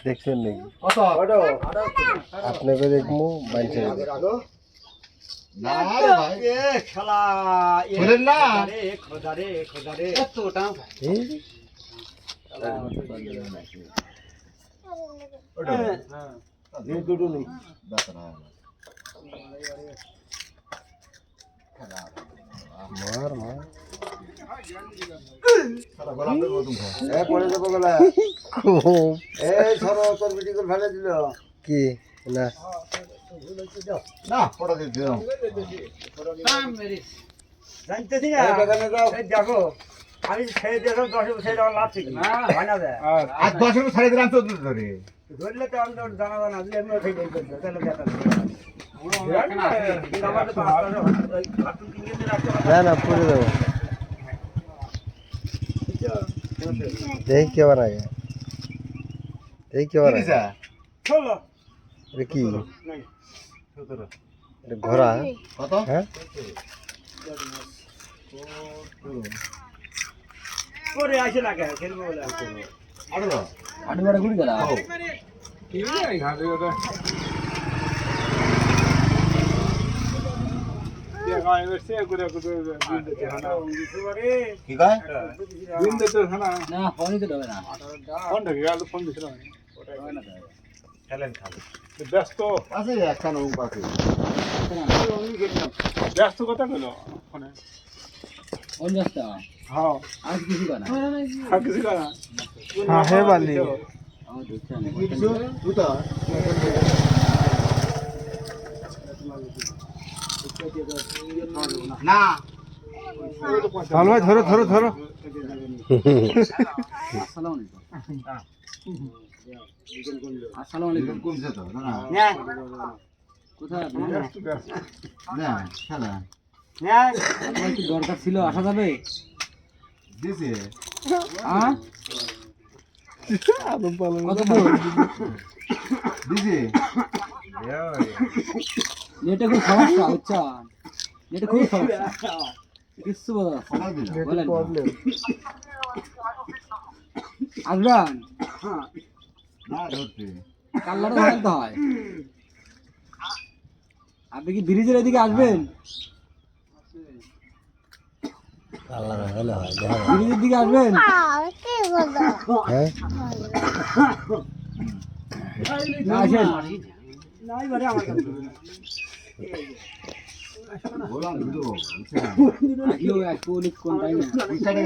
দেখছেন নাকি আপনাকে দেখবো বাঞ্চে মার মার কি না আমি ছেড়ে দিয়েছিলাম 10 বছর লাভ ঠিক না হয় না আজ 10 বছর ছেড়ে দিলাম 14 ধরে ধরলে তো আমি জানা জানা দিলে এমনি ঠিক করতে তাহলে বেটা না না পুরে দেবো দেখি কেবার আগে দেখি কেবার আগে এটা কি এটা ঘোড়া কত হ্যাঁ করে আসে না কেন খেলবো বলে 18 আটবারে গুলি করা কি কয় না ফোনই তো দেবে না খেলেন খালি ব্যস্ত আছে একখান ওম পাশে ব্যস্ত কথা কইল ফোনে কোন রাস্তা হ্যাঁ আজ কিছু করা আর কিছু করা হ্যাঁ হে বালি কিছু তুতা না চল ভাই ধরো ধরো ধরো আসসালামু আলাইকুম কমছে তো না না কোথায় না খেলা না আপনার কি দরকার ছিল আসা যাবে দিছে হ্যাঁ কত দূর দিছে নেটে খুব সমস্যা বুঝছেন নেটে খুব সমস্যা কিছু বলা সময় দিল বলেন আসবেন না ধরতে কাল্লাটা ধরতে হয় আপনি কি ব্রিজের এদিকে আসবেন ব্রিজের দিকে আসবেন হ্যাঁ আসেন নাই বারে আমার কাছে বললাম দুটো আসলেও এক কোন টাইমে